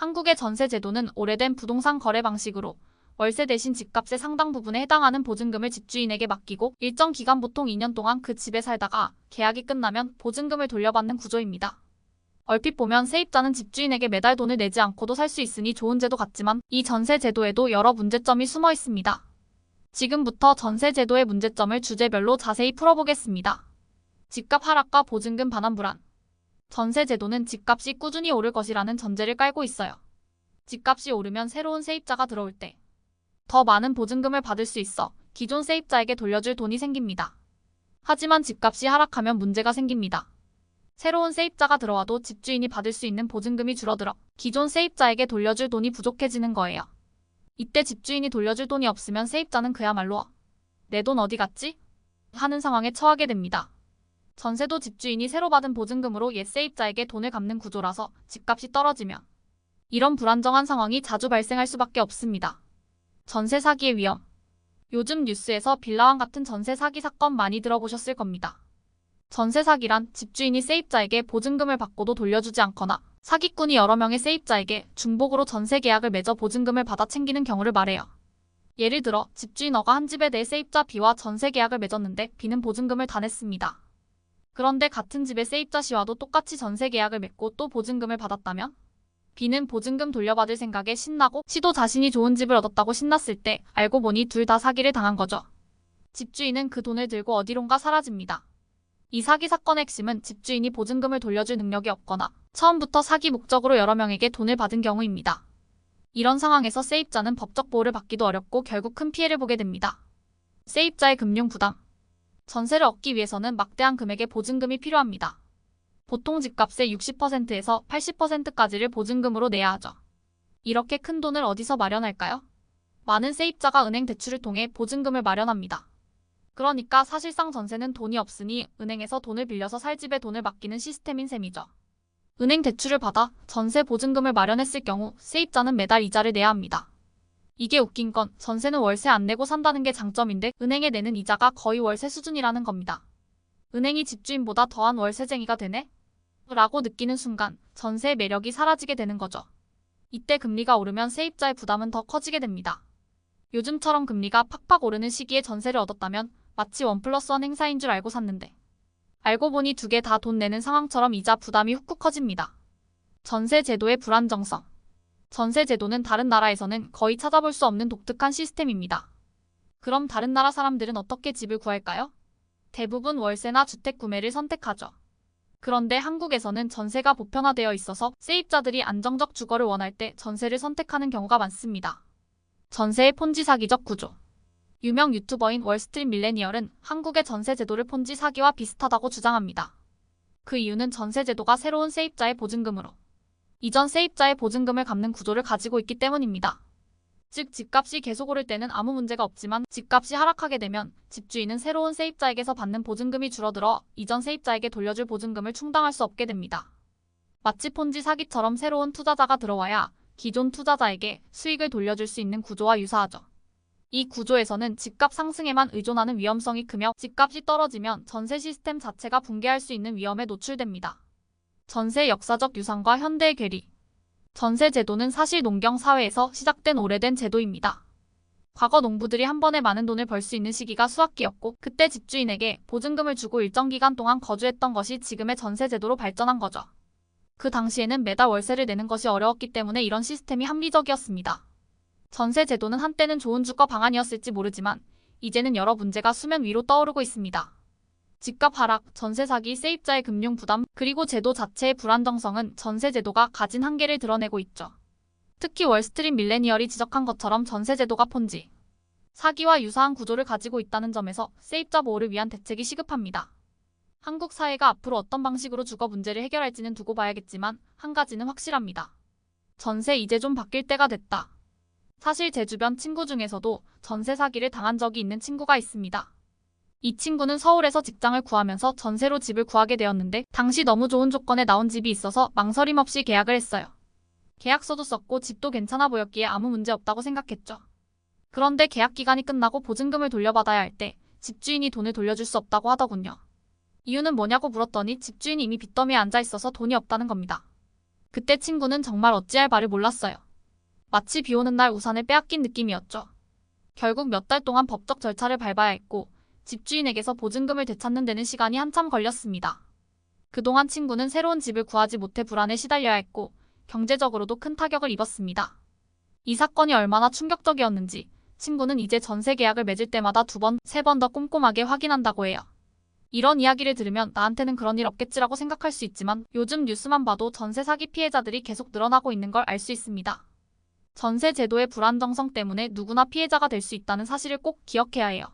한국의 전세 제도는 오래된 부동산 거래 방식으로 월세 대신 집값의 상당 부분에 해당하는 보증금을 집주인에게 맡기고 일정 기간 보통 2년 동안 그 집에 살다가 계약이 끝나면 보증금을 돌려받는 구조입니다. 얼핏 보면 세입자는 집주인에게 매달 돈을 내지 않고도 살 수 있으니 좋은 제도 같지만 이 전세 제도에도 여러 문제점이 숨어 있습니다. 지금부터 전세 제도의 문제점을 주제별로 자세히 풀어보겠습니다. 집값 하락과 보증금 반환 불안. 전세 제도는 집값이 꾸준히 오를 것이라는 전제를 깔고 있어요. 집값이 오르면 새로운 세입자가 들어올 때 더 많은 보증금을 받을 수 있어 기존 세입자에게 돌려줄 돈이 생깁니다. 하지만 집값이 하락하면 문제가 생깁니다. 새로운 세입자가 들어와도 집주인이 받을 수 있는 보증금이 줄어들어 기존 세입자에게 돌려줄 돈이 부족해지는 거예요. 이때 집주인이 돌려줄 돈이 없으면 세입자는 그야말로 내 돈 어디 갔지? 하는 상황에 처하게 됩니다. 전세도 집주인이 새로 받은 보증금으로 옛 세입자에게 돈을 갚는 구조라서 집값이 떨어지면 이런 불안정한 상황이 자주 발생할 수밖에 없습니다. 전세 사기의 위험. 요즘 뉴스에서 빌라왕 같은 전세 사기 사건 많이 들어보셨을 겁니다. 전세 사기란 집주인이 세입자에게 보증금을 받고도 돌려주지 않거나 사기꾼이 여러 명의 세입자에게 중복으로 전세 계약을 맺어 보증금을 받아 챙기는 경우를 말해요. 예를 들어 집주인 어가 한 집에 내 세입자 B와 전세 계약을 맺었는데 B는 보증금을 다 냈습니다. 그런데 같은 집의 세입자 C와도 똑같이 전세 계약을 맺고 또 보증금을 받았다면 B는 보증금 돌려받을 생각에 신나고 C도 자신이 좋은 집을 얻었다고 신났을 때 알고 보니 둘 다 사기를 당한 거죠. 집주인은 그 돈을 들고 어디론가 사라집니다. 이 사기 사건의 핵심은 집주인이 보증금을 돌려줄 능력이 없거나 처음부터 사기 목적으로 여러 명에게 돈을 받은 경우입니다. 이런 상황에서 세입자는 법적 보호를 받기도 어렵고 결국 큰 피해를 보게 됩니다. 세입자의 금융 부담. 전세를 얻기 위해서는 막대한 금액의 보증금이 필요합니다. 보통 집값의 60%에서 80%까지를 보증금으로 내야 하죠. 이렇게 큰 돈을 어디서 마련할까요? 많은 세입자가 은행 대출을 통해 보증금을 마련합니다. 그러니까 사실상 전세는 돈이 없으니 은행에서 돈을 빌려서 살 집에 돈을 맡기는 시스템인 셈이죠. 은행 대출을 받아 전세 보증금을 마련했을 경우 세입자는 매달 이자를 내야 합니다. 이게 웃긴 건 전세는 월세 안 내고 산다는 게 장점인데 은행에 내는 이자가 거의 월세 수준이라는 겁니다. 은행이 집주인보다 더한 월세쟁이가 되네? 라고 느끼는 순간 전세의 매력이 사라지게 되는 거죠. 이때 금리가 오르면 세입자의 부담은 더 커지게 됩니다. 요즘처럼 금리가 팍팍 오르는 시기에 전세를 얻었다면 마치 1+1 행사인 줄 알고 샀는데 알고 보니 두 개 다 돈 내는 상황처럼 이자 부담이 훅훅 커집니다. 전세 제도의 불안정성. 전세 제도는 다른 나라에서는 거의 찾아볼 수 없는 독특한 시스템입니다. 그럼 다른 나라 사람들은 어떻게 집을 구할까요? 대부분 월세나 주택 구매를 선택하죠. 그런데 한국에서는 전세가 보편화되어 있어서 세입자들이 안정적 주거를 원할 때 전세를 선택하는 경우가 많습니다. 전세의 폰지 사기적 구조. 유명 유튜버인 월스트리트 밀레니얼은 한국의 전세 제도를 폰지 사기와 비슷하다고 주장합니다. 그 이유는 전세 제도가 새로운 세입자의 보증금으로 이전 세입자의 보증금을 갚는 구조를 가지고 있기 때문입니다. 즉 집값이 계속 오를 때는 아무 문제가 없지만 집값이 하락하게 되면 집주인은 새로운 세입자에게서 받는 보증금이 줄어들어 이전 세입자에게 돌려줄 보증금을 충당할 수 없게 됩니다. 마치 폰지 사기처럼 새로운 투자자가 들어와야 기존 투자자에게 수익을 돌려줄 수 있는 구조와 유사하죠. 이 구조에서는 집값 상승에만 의존하는 위험성이 크며 집값이 떨어지면 전세 시스템 자체가 붕괴할 수 있는 위험에 노출됩니다. 전세의 역사적 유산과 현대의 괴리. 전세 제도는 사실 농경 사회에서 시작된 오래된 제도입니다. 과거 농부들이 한 번에 많은 돈을 벌 수 있는 시기가 수확기였고 그때 집주인에게 보증금을 주고 일정 기간 동안 거주했던 것이 지금의 전세 제도로 발전한 거죠. 그 당시에는 매달 월세를 내는 것이 어려웠기 때문에 이런 시스템이 합리적이었습니다. 전세 제도는 한때는 좋은 주거 방안이었을지 모르지만 이제는 여러 문제가 수면 위로 떠오르고 있습니다. 집값 하락, 전세 사기, 세입자의 금융 부담, 그리고 제도 자체의 불안정성은 전세 제도가 가진 한계를 드러내고 있죠. 특히 월스트리트 밀레니얼이 지적한 것처럼 전세 제도가 폰지 사기와 유사한 구조를 가지고 있다는 점에서 세입자 보호를 위한 대책이 시급합니다. 한국 사회가 앞으로 어떤 방식으로 주거 문제를 해결할지는 두고 봐야겠지만 한 가지는 확실합니다. 전세 이제 좀 바뀔 때가 됐다. 사실 제 주변 친구 중에서도 전세 사기를 당한 적이 있는 친구가 있습니다. 이 친구는 서울에서 직장을 구하면서 전세로 집을 구하게 되었는데 당시 너무 좋은 조건에 나온 집이 있어서 망설임 없이 계약을 했어요. 계약서도 썼고 집도 괜찮아 보였기에 아무 문제 없다고 생각했죠. 그런데 계약 기간이 끝나고 보증금을 돌려받아야 할 때 집주인이 돈을 돌려줄 수 없다고 하더군요. 이유는 뭐냐고 물었더니 집주인이 이미 빚더미에 앉아 있어서 돈이 없다는 겁니다. 그때 친구는 정말 어찌할 바를 몰랐어요. 마치 비 오는 날 우산을 빼앗긴 느낌이었죠. 결국 몇 달 동안 법적 절차를 밟아야 했고 집주인에게서 보증금을 되찾는 데는 시간이 한참 걸렸습니다. 그동안 친구는 새로운 집을 구하지 못해 불안에 시달려야 했고 경제적으로도 큰 타격을 입었습니다. 이 사건이 얼마나 충격적이었는지 친구는 이제 전세 계약을 맺을 때마다 2번, 3번 더 꼼꼼하게 확인한다고 해요. 이런 이야기를 들으면 나한테는 그런 일 없겠지라고 생각할 수 있지만 요즘 뉴스만 봐도 전세 사기 피해자들이 계속 늘어나고 있는 걸 알 수 있습니다. 전세 제도의 불안정성 때문에 누구나 피해자가 될 수 있다는 사실을 꼭 기억해야 해요.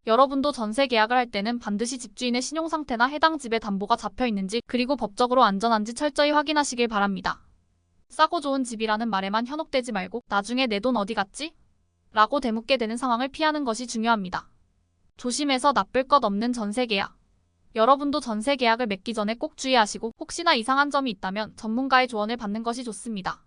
여러분도 전세 계약을 할 때는 반드시 집주인의 신용상태나 해당 집의 담보가 잡혀 있는지 그리고 법적으로 안전한지 철저히 확인하시길 바랍니다. 싸고 좋은 집이라는 말에만 현혹되지 말고 나중에 내 돈 어디 갔지? 라고 되묻게 되는 상황을 피하는 것이 중요합니다. 조심해서 나쁠 것 없는 전세 계약. 여러분도 전세 계약을 맺기 전에 꼭 주의하시고 혹시나 이상한 점이 있다면 전문가의 조언을 받는 것이 좋습니다.